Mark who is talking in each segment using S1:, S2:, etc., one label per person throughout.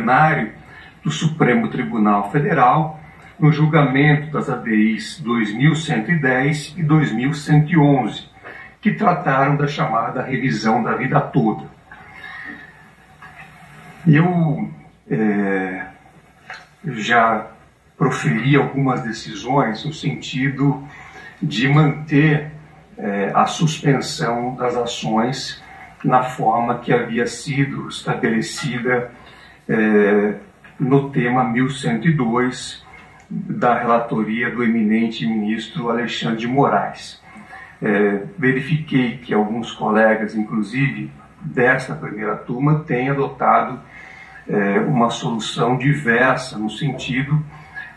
S1: plenário do Supremo Tribunal Federal no julgamento das ADIs 2110 e 2111, que trataram da chamada revisão da vida toda. Eu já proferi algumas decisões no sentido de manter a suspensão das ações na forma que havia sido estabelecida no tema 1102 da relatoria do eminente ministro Alexandre de Moraes. Verifiquei que alguns colegas, inclusive desta primeira turma, têm adotado uma solução diversa no sentido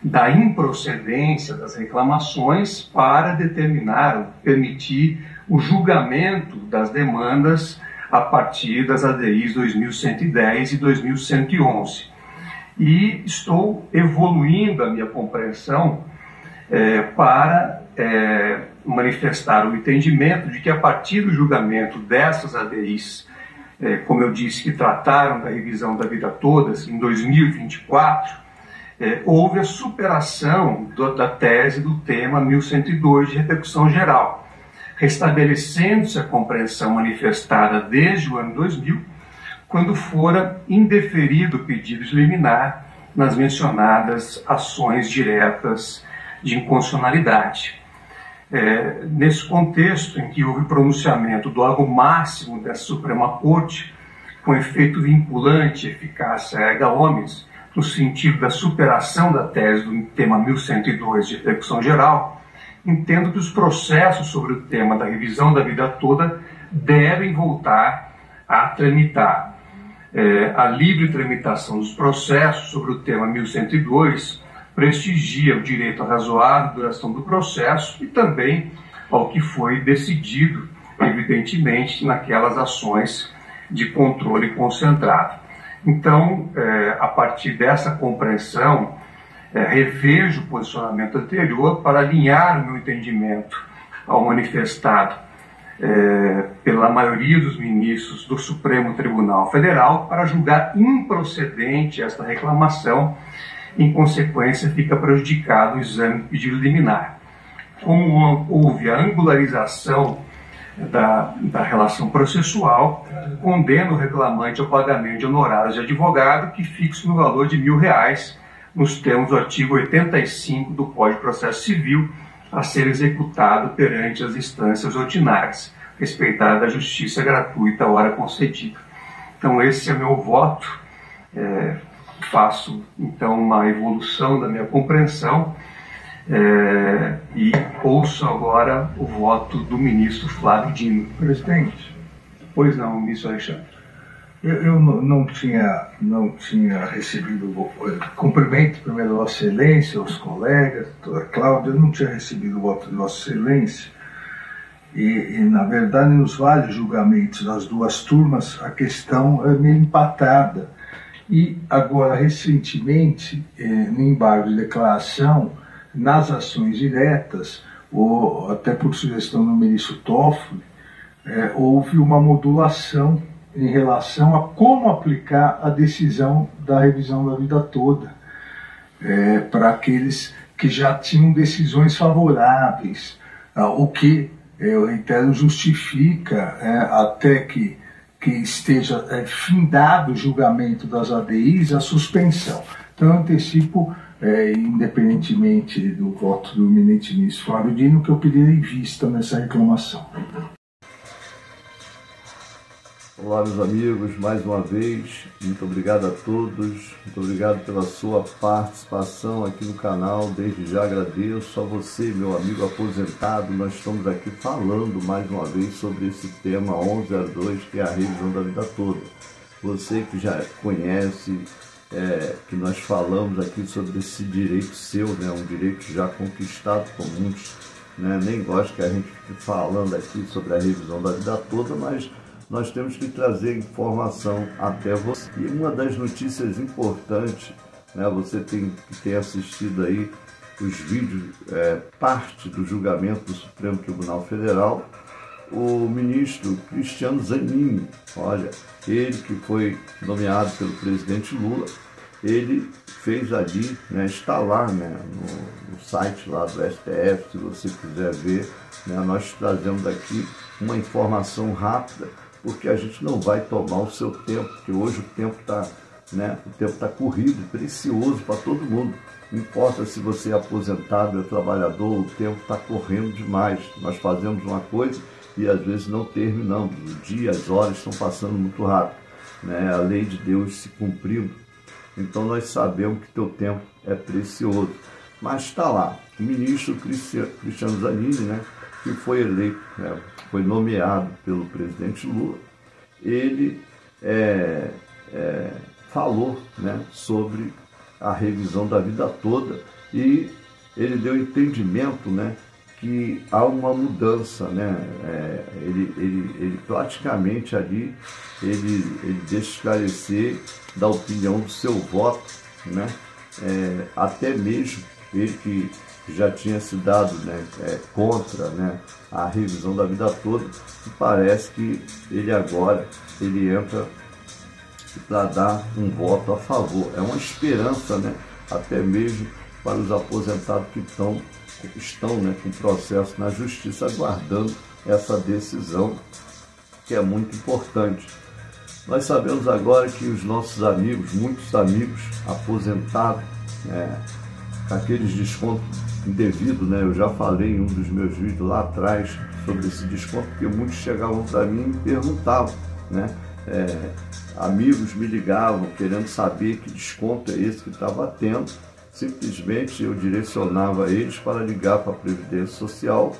S1: da improcedência das reclamações para determinar, permitir o julgamento das demandas a partir das ADIs 2110 e 2111. E estou evoluindo a minha compreensão para manifestar o entendimento de que a partir do julgamento dessas ADIs, como eu disse, que trataram da revisão da vida toda, em 2024, houve a superação da tese do tema 1102 de repercussão geral, restabelecendo-se a compreensão manifestada desde o ano 2000, quando fora indeferido o pedido de liminar nas mencionadas ações diretas de inconstitucionalidade. Nesse contexto em que houve pronunciamento do órgão máximo da Suprema Corte, com efeito vinculante e eficácia erga omnes, no sentido da superação da tese do tema 1102 de repercussão geral, entendo que os processos sobre o tema da revisão da vida toda devem voltar a tramitar. A livre tramitação dos processos sobre o tema 1102 prestigia o direito à razoável duração do processo e também ao que foi decidido, evidentemente, naquelas ações de controle concentrado. Então, a partir dessa compreensão, revejo o posicionamento anterior para alinhar o meu entendimento ao manifestado pela maioria dos ministros do Supremo Tribunal Federal para julgar improcedente esta reclamação. Em consequência, fica prejudicado o exame do pedido liminar. Como houve a angularização da relação processual, condena o reclamante ao pagamento de honorários de advogado que fixo no valor de R$1.000, nos termos do artigo 85 do Código de Processo Civil, a ser executado perante as instâncias ordinárias, respeitada a justiça gratuita à hora concedida. Então esse é meu voto. Faço então uma evolução da minha compreensão e ouço agora o voto do ministro Flávio Dino.
S2: Presidente.
S1: Pois não, ministro Alexandre.
S2: Eu não tinha recebido, cumprimento primeiro a Vossa Excelência, os colegas, a Cláudia, eu não tinha recebido o voto de Vossa Excelência e na verdade nos vários julgamentos das duas turmas a questão é meio empatada e agora recentemente no embargo de declaração nas ações diretas, ou até por sugestão do ministro Toffoli, houve uma modulação em relação a como aplicar a decisão da revisão da vida toda para aqueles que já tinham decisões favoráveis, o que, eu reitero, justifica até que esteja findado o julgamento das ADIs, a suspensão. Então eu antecipo, independentemente do voto do eminente ministro Flávio Dino, que eu pedirei vista nessa reclamação.
S3: Olá, meus amigos, mais uma vez, muito obrigado a todos, muito obrigado pela sua participação aqui no canal, desde já agradeço a você, meu amigo aposentado. Nós estamos aqui falando mais uma vez sobre esse tema 1102, que é a revisão da vida toda. Você que já conhece, que nós falamos aqui sobre esse direito seu, né, um direito já conquistado por muitos, né, nem gosto que a gente fique falando aqui sobre a revisão da vida toda, mas nós temos que trazer informação até você. E uma das notícias importantes, né, você tem que ter assistido aí os vídeos, parte do julgamento do Supremo Tribunal Federal, o ministro Cristiano Zanin, olha, ele que foi nomeado pelo presidente Lula ele fez ali, né, está lá, né, no site lá do STF, se você quiser ver, né, nós trazemos aqui uma informação rápida, porque a gente não vai tomar o seu tempo, porque hoje o tempo está, né, o tempo está corrido, precioso para todo mundo. Não importa se você é aposentado, é trabalhador, o tempo está correndo demais. Nós fazemos uma coisa e às vezes não terminamos. O dia, as horas estão passando muito rápido, né? A lei de Deus se cumprindo. Então nós sabemos que teu tempo é precioso. Mas está lá, o ministro Cristiano Zanin, né, que foi eleito, né, foi nomeado pelo presidente Lula, ele falou, né, sobre a revisão da vida toda e ele deu entendimento, né, que há uma mudança, né? Ele praticamente ali, ele deixa esclarecer da opinião do seu voto, né? Até mesmo ele que já tinha se dado, né, contra, né, a revisão da vida toda, e parece que ele agora entra para dar um voto a favor. É uma esperança, né, até mesmo para os aposentados que estão, né, com processo na justiça aguardando essa decisão, que é muito importante. Nós sabemos agora que os nossos amigos, muitos amigos aposentados, aqueles descontos indevidos, né, eu já falei em um dos meus vídeos lá atrás sobre esse desconto, porque muitos chegavam para mim e me perguntavam, né, amigos me ligavam querendo saber que desconto é esse que estava tendo. Simplesmente eu direcionava eles para ligar para a Previdência Social,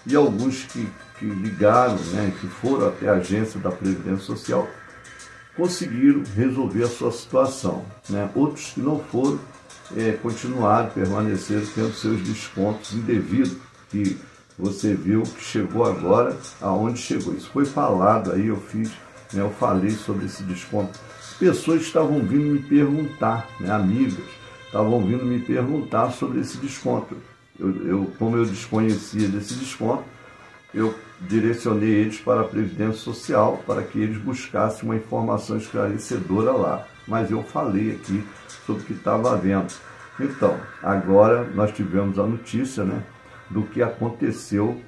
S3: e alguns que ligaram, né, que foram até a agência da Previdência Social, conseguiram resolver a sua situação, né? Outros que não foram, continuaram, permaneceram tendo seus descontos indevidos, que você viu que chegou agora aonde chegou. Isso foi falado aí, eu falei sobre esse desconto. Pessoas estavam vindo me perguntar, né, amigas, estavam vindo me perguntar sobre esse desconto. Como eu desconhecia desse desconto, eu direcionei eles para a Previdência Social para que eles buscassem uma informação esclarecedora lá. Mas eu falei aqui sobre o que estava havendo. Então, agora nós tivemos a notícia, né, do que aconteceu,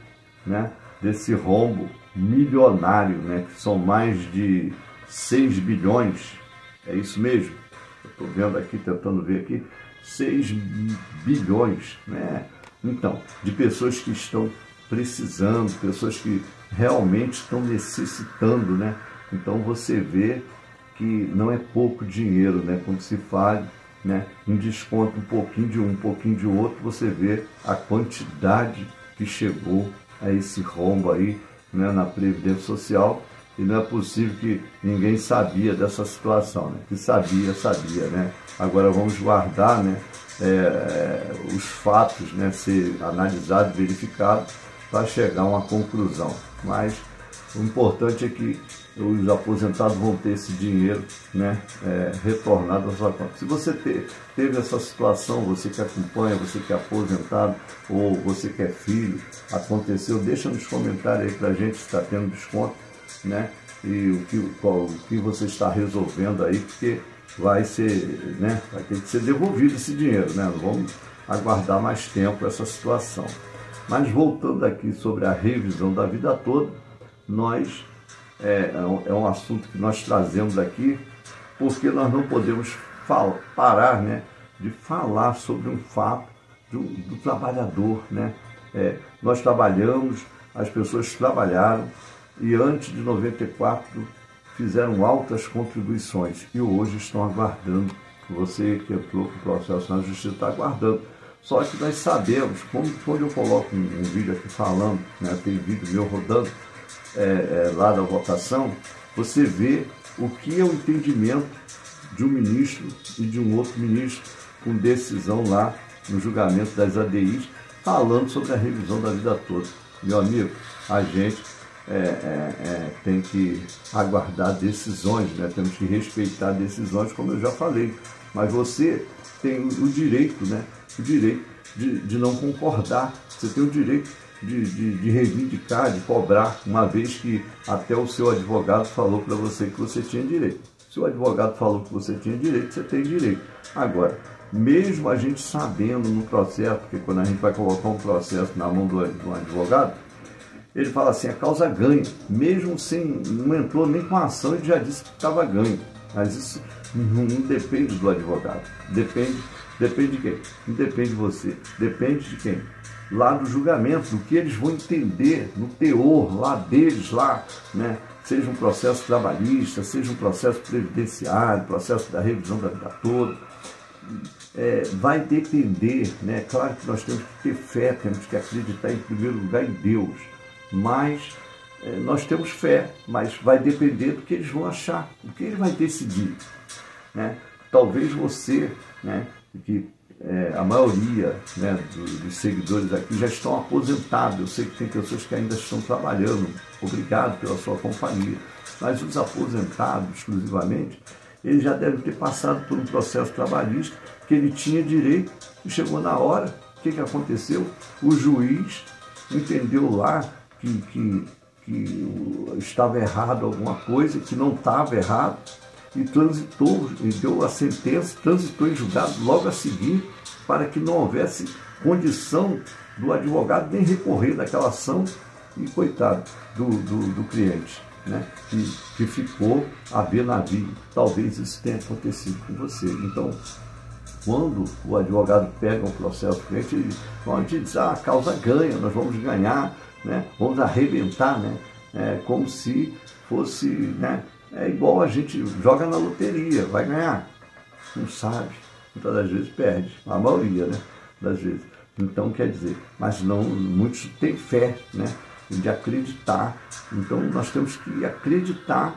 S3: né, desse rombo milionário, né, que são mais de 6 bilhões, é isso mesmo? Eu estou vendo aqui, tentando ver aqui, 6 bilhões, né? Então, de pessoas que estão precisando, pessoas que realmente estão necessitando, né? Então você vê que não é pouco dinheiro, né? Quando se fala, né, um desconto, um pouquinho de um pouquinho de outro, você vê a quantidade que chegou a esse rombo aí, né, na Previdência Social. E não é possível que ninguém sabia dessa situação, né? Que sabia, né? Agora vamos guardar, né, os fatos, né, ser analisados, verificados, para chegar a uma conclusão. Mas o importante é que os aposentados vão ter esse dinheiro, né, retornado à sua conta. Se você teve essa situação, você que acompanha, você que é aposentado, ou você que é filho, aconteceu, deixa nos comentários aí para a gente se está tendo desconto, né, e o que você está resolvendo aí, porque vai ser, né, vai ter que ser devolvido esse dinheiro, né? Não vamos aguardar mais tempo essa situação. Mas voltando aqui sobre a revisão da vida toda, nós é um assunto que nós trazemos aqui, porque nós não podemos parar, né, de falar sobre um fato do trabalhador, né? Nós trabalhamos, as pessoas trabalharam, e antes de 94 fizeram altas contribuições e hoje estão aguardando. Você que entrou com o processo na justiça está aguardando. Só que nós sabemos, quando eu coloco um vídeo aqui falando, né, tem vídeo meu rodando lá da votação, você vê o que é o entendimento de um ministro e de um outro ministro com decisão lá no julgamento das ADIs, falando sobre a revisão da vida toda. Meu amigo, a gente tem que aguardar decisões, né? Temos que respeitar decisões, como eu já falei. Mas você tem o direito, né? O direito de não concordar. Você tem o direito de reivindicar, de cobrar, uma vez que até o seu advogado falou para você que você tinha direito. Se o advogado falou que você tinha direito, você tem direito. Agora, mesmo a gente sabendo no processo, porque quando a gente vai colocar um processo na mão do advogado, ele fala assim, a causa ganha, mesmo sem, não entrou nem com a ação, ele já disse que estava ganho. Mas isso não depende do advogado, depende de quem? Não depende de você, depende de quem? Lá do julgamento, do que eles vão entender, no teor lá deles, lá, né? Seja um processo trabalhista, seja um processo previdenciário, processo da revisão da vida toda, vai depender, né? Claro que nós temos que ter fé, temos que acreditar em primeiro lugar em Deus, mas nós temos fé, mas vai depender do que eles vão achar, do que ele vai decidir, né? Talvez você, né, que a maioria, né, dos seguidores aqui já estão aposentados. Eu sei que tem pessoas que ainda estão trabalhando, obrigado pela sua companhia, mas os aposentados exclusivamente, eles já devem ter passado por um processo trabalhista que ele tinha direito e chegou na hora. O que aconteceu? O juiz entendeu lá que estava errado alguma coisa, que não estava errado, e transitou, e deu a sentença, transitou em julgado logo a seguir, para que não houvesse condição do advogado nem recorrer daquela ação, e coitado do cliente, né, que ficou a ver navio. Talvez isso tenha acontecido com você. Então, quando o advogado pega um processo do cliente, a gente diz, a causa ganha, nós vamos ganhar, né, vamos arrebentar, né, como se fosse, né, igual a gente joga na loteria, vai ganhar? Não sabe, muitas das vezes perde, a maioria, né, das vezes. Então, quer dizer, mas não, muitos têm fé, né, de acreditar. Então, nós temos que acreditar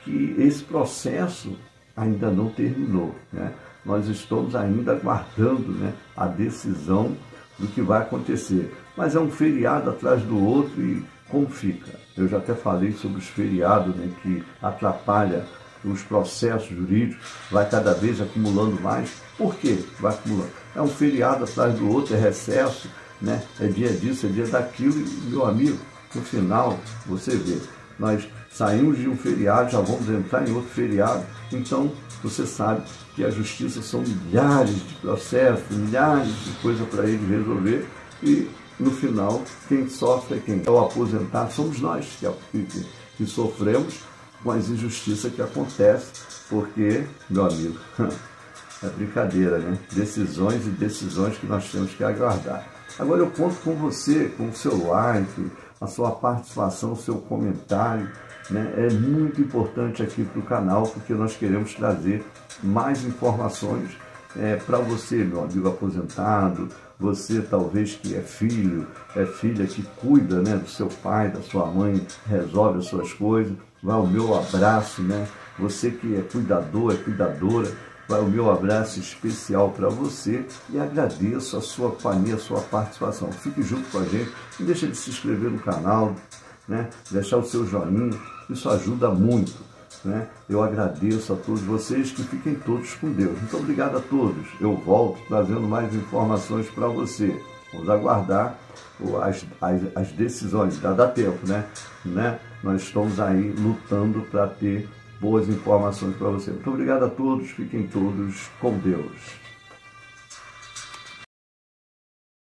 S3: que esse processo ainda não terminou, né? Nós estamos ainda aguardando, né, a decisão do que vai acontecer. Mas é um feriado atrás do outro e como fica? Eu já até falei sobre os feriados, né, que atrapalha os processos jurídicos, vai cada vez acumulando mais. Por quê? Vai acumulando. É um feriado atrás do outro, é recesso, né? É dia disso, é dia daquilo, e, meu amigo, no final, você vê, nós saímos de um feriado, já vamos entrar em outro feriado, então você sabe que a justiça são milhares de processos, milhares de coisas para ele resolver, e no final, quem sofre é quem? É o aposentado, somos nós que sofremos com as injustiças que acontecem, porque, meu amigo, é brincadeira, né? Decisões e decisões que nós temos que aguardar. Agora eu conto com você, com o seu like, a sua participação, o seu comentário, né? É muito importante aqui para o canal, porque nós queremos trazer mais informações para você, meu amigo aposentado, você talvez que é filho, é filha que cuida, né, do seu pai, da sua mãe, resolve as suas coisas, vai o meu abraço, né? Você que é cuidador, é cuidadora, vai o meu abraço especial para você e agradeço a sua companhia, a sua participação. Fique junto com a gente, não deixe de se inscrever no canal, né? Deixar o seu joinha, isso ajuda muito, né? Eu agradeço a todos vocês, que fiquem todos com Deus. Muito obrigado a todos. Eu volto trazendo mais informações para você. Vamos aguardar as decisões, dá tempo, né? Nós estamos aí lutando para ter boas informações para você. Muito obrigado a todos, fiquem todos com Deus.